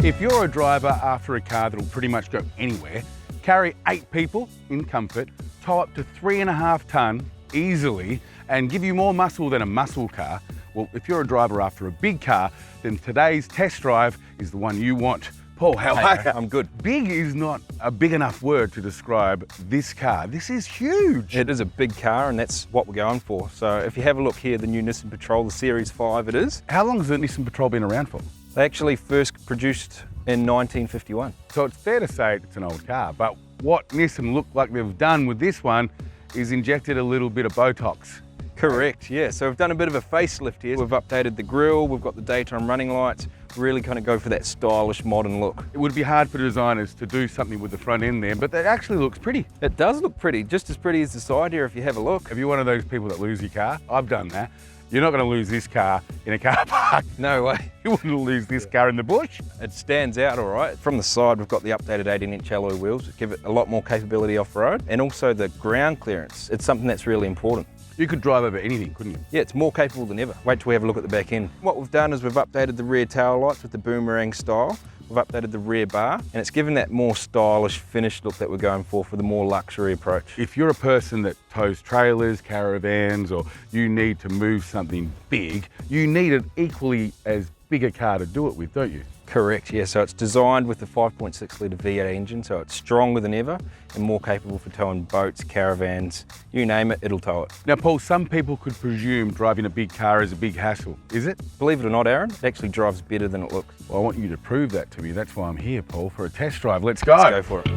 If you're a driver after a car that'll pretty much go anywhere, carry 8 people in comfort, tow up to 3.5 tonne easily, and give you more muscle than a muscle car, well, if you're a driver after a big car, then today's test drive is the one you want. Paul, how are you? I'm good. Big is not a big enough word to describe this car. This is huge. It is a big car, and that's what we're going for. So if you have a look here, the new Nissan Patrol, the Series 5 it is. How long has the Nissan Patrol been around for? They actually first produced in 1951. So it's fair to say it's an old car, but what Nissan look like they've done with this one is injected a little bit of Botox. Correct, yeah. So we've done a bit of a facelift here. We've updated the grille, we've got the daytime running lights, really kind of go for that stylish modern look. It would be hard for designers to do something with the front end there, but that actually looks pretty. It does look pretty, just as pretty as the side here if you have a look. If you're one of those people that lose your car, I've done that. You're not going to lose this car in a car park. No way. You wouldn't lose this car in the bush. It stands out all right. From the side, we've got the updated 18-inch alloy wheels that give it a lot more capability off-road, and also the ground clearance. It's something that's really important. You could drive over anything, couldn't you? Yeah, it's more capable than ever. Wait till we have a look at the back end. What we've done is we've updated the rear tail lights with the boomerang style. We've updated the rear bar, and it's given that more stylish finished look that we're going for the more luxury approach. If you're a person that tows trailers, caravans, or you need to move something big, you need an equally as big a car to do it with, don't you? Correct, yeah. So it's designed with the 5.6 litre V8 engine, so it's stronger than ever and more capable for towing boats, caravans, you name it, it'll tow it. Now, Paul, some people could presume driving a big car is a big hassle. Is it? Believe it or not, Aaron, it actually drives better than it looks. Well, I want you to prove that to me. That's why I'm here, Paul, for a test drive. Let's go. Let's go for it.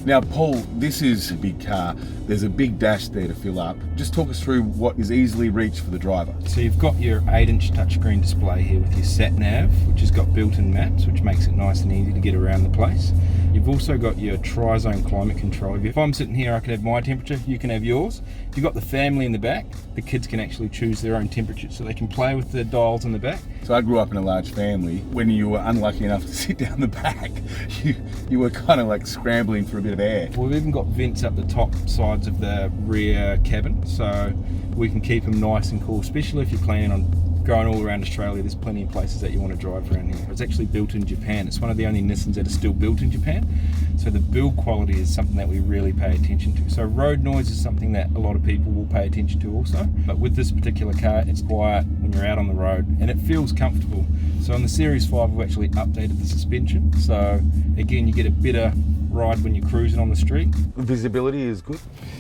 Now, Paul, this is a big car. There's a big dash there to fill up. Just talk us through what is easily reached for the driver. So you've got your 8-inch touchscreen display here with your sat nav, which has got built-in maps, which makes it nice and easy to get around the place. You've also got your tri-zone climate control. If I'm sitting here, I can have my temperature, you can have yours. If you've got the family in the back, the kids can actually choose their own temperature, so they can play with the dials in the back. So I grew up in a large family. When you were unlucky enough to sit down the back, you were kind of like scrambling for a bit of air. We've even got vents up the top sides of the rear cabin, so we can keep them nice and cool, especially if you're planning on going all around Australia. There's plenty of places that you want to drive around here. It's actually built in Japan. It's one of the only Nissans that are still built in Japan. So the build quality is something that we really pay attention to. So road noise is something that a lot of people will pay attention to also. But with this particular car, it's quiet when you're out on the road and it feels comfortable. So on the Series 5, we've actually updated the suspension. So again, you get a better ride when you're cruising on the street. Visibility is good.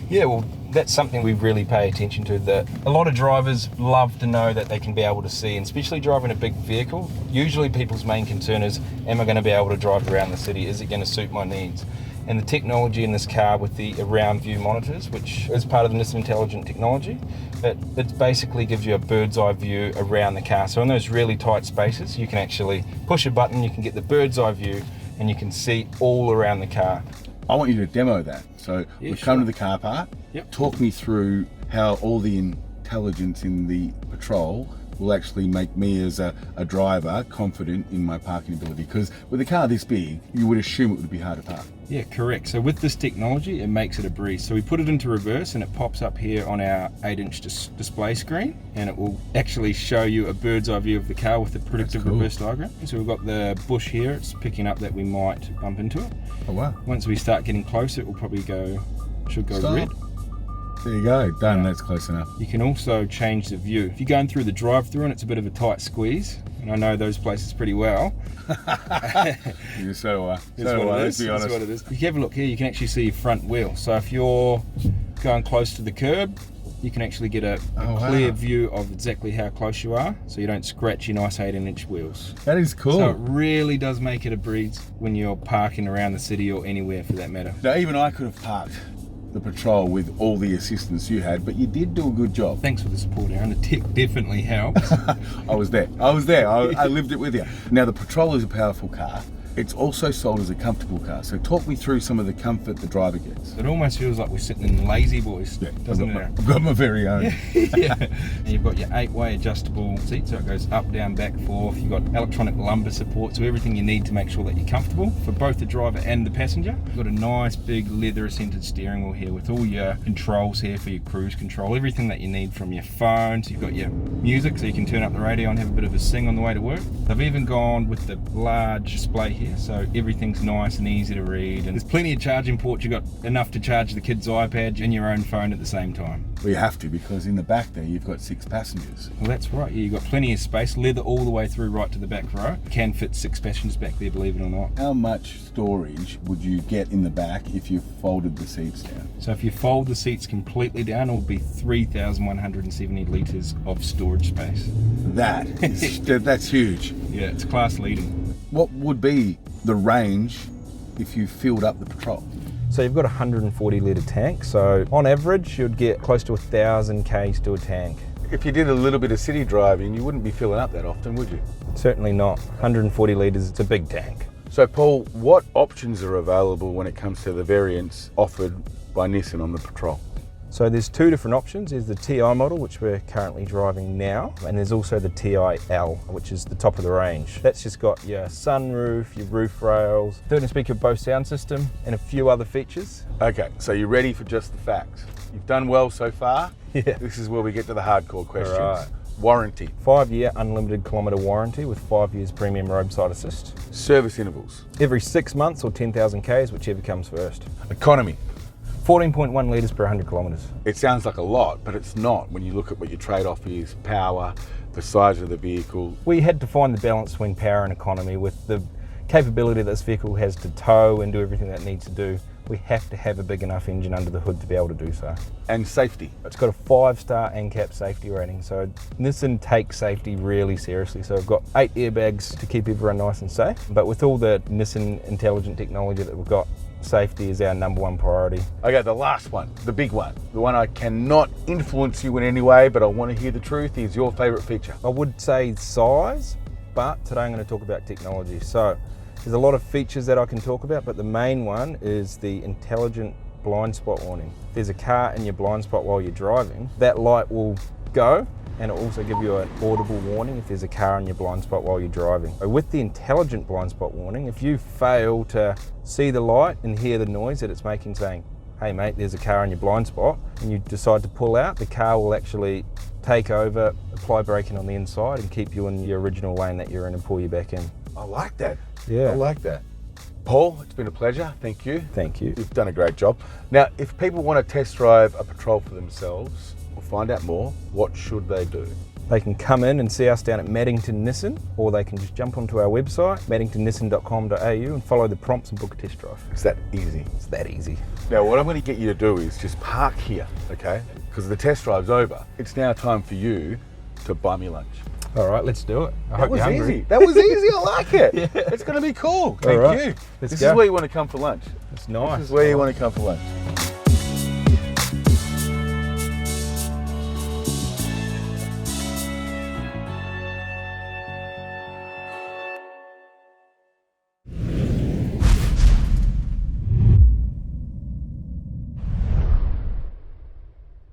Yeah, well, that's something we really pay attention to. That a lot of drivers love to know that they can be able to see, and especially driving a big vehicle. Usually people's main concern is, am I going to be able to drive around the city? Is it going to suit my needs? And the technology in this car with the around view monitors, which is part of the Nissan Intelligent technology, it basically gives you a bird's eye view around the car. So in those really tight spaces, you can actually push a button, you can get the bird's eye view, and you can see all around the car. I want you to demo that. So we've come to the car park. Yep. Talk me through how all the intelligence in the Patrol will actually make me as a driver confident in my parking ability. Because with a car this big, you would assume it would be hard to park. Yeah, correct. So with this technology, it makes it a breeze. So we put it into reverse and it pops up here on our 8-inch display screen, and it will actually show you a bird's eye view of the car with the predictive reverse diagram. So we've got the bush here, it's picking up that we might bump into it. Oh wow. Once we start getting closer, it will probably should go Stop. red. There you go, done, that's close enough. You can also change the view. If you're going through the drive-through and it's a bit of a tight squeeze, and I know those places pretty well. Yeah, so do I. Let's be honest. That's what it is. If you have a look here, you can actually see your front wheel. So if you're going close to the curb, you can actually get a clear view of exactly how close you are, so you don't scratch your nice 18-inch wheels. That is cool. So it really does make it a breeze when you're parking around the city or anywhere for that matter. Now, even I could have parked the Patrol with all the assistance you had, but you did do a good job. Thanks for the support, Aaron. The tech definitely helps. I was there. I lived it with you. Now, the Patrol is a powerful car, It's also sold as a comfortable car. So talk me through some of the comfort the driver gets. It almost feels like we're sitting in Lazy Boys, doesn't it? I've got my very own. Yeah. And you've got your 8-way adjustable seat, so it goes up, down, back, forth. You've got electronic lumbar support, so everything you need to make sure that you're comfortable for both the driver and the passenger. You've got a nice big leather scented steering wheel here with all your controls here for your cruise control, everything that you need from your phone. So you've got your music, so you can turn up the radio and have a bit of a sing on the way to work. They've even gone with the large display here, so everything's nice and easy to read. And there's plenty of charging ports. You've got enough to charge the kids' iPad and your own phone at the same time. Well, you have to, because in the back there you've got 6 passengers. Well, that's right. Yeah, you've got plenty of space, leather all the way through right to the back row. Can fit 6 passengers back there, believe it or not. How much storage would you get in the back if you folded the seats down? So if you fold the seats completely down, it will be 3,170 litres of storage space. That's huge. Yeah, it's class leading. What would be the range if you filled up the Patrol? So you've got a 140 litre tank, so on average you'd get close to 1,000 k's to a tank. If you did a little bit of city driving, you wouldn't be filling up that often, would you? Certainly not. 140 litres, it's a big tank. So Paul, what options are available when it comes to the variants offered by Nissan on the Patrol? So there's 2 different options. There's the TI model, which we're currently driving now, and there's also the TI-L, which is the top of the range. That's just got your sunroof, your roof rails, 13-speaker Bose sound system, and a few other features. Okay, so you're ready for just the facts. You've done well so far. Yeah. This is where we get to the hardcore questions. All right. Warranty. 5-year unlimited kilometre warranty with 5 years premium roadside assist. Service intervals. Every 6 months or 10,000 k's, whichever comes first. Economy. 14.1 litres per 100 kilometres. It sounds like a lot, but it's not when you look at what your trade-off is. Power, the size of the vehicle. We had to find the balance between power and economy. With the capability that this vehicle has to tow and do everything that it needs to do, we have to have a big enough engine under the hood to be able to do so. And safety. It's got a 5-star NCAP safety rating, so Nissan takes safety really seriously. So we've got 8 airbags to keep everyone nice and safe, but with all the Nissan intelligent technology that we've got, safety is our #1 priority. Okay, the last one, the big one, the one I cannot influence you in any way, but I want to hear the truth, is your favourite feature. I would say size, but today I'm going to talk about technology. So there's a lot of features that I can talk about, but the main one is the intelligent blind spot warning. If there's a car in your blind spot while you're driving, that light will go, and it'll also give you an audible warning if there's a car in your blind spot while you're driving. So with the intelligent blind spot warning, if you fail to see the light and hear the noise that it's making saying, hey mate, there's a car in your blind spot, and you decide to pull out, the car will actually take over, apply braking on the inside and keep you in your original lane that you're in and pull you back in. I like that. Yeah. I like that. Paul, it's been a pleasure. Thank you. Thank you. You've done a great job. Now, if people want to test drive a Patrol for themselves or find out more, what should they do? They can come in and see us down at Maddington Nissan, or they can just jump onto our website, maddingtonnissan.com.au, and follow the prompts and book a test drive. It's that easy. It's that easy. Now, what I'm going to get you to do is just park here, okay? Because the test drive's over. It's now time for you to buy me lunch. All right, let's do it. I That hope was you're hungry. easy. That was easy. I like it. Yeah. It's going to be cool. Thank right. you. Let's This go. is where you want to come for lunch. It's nice. This is where you want to come for lunch.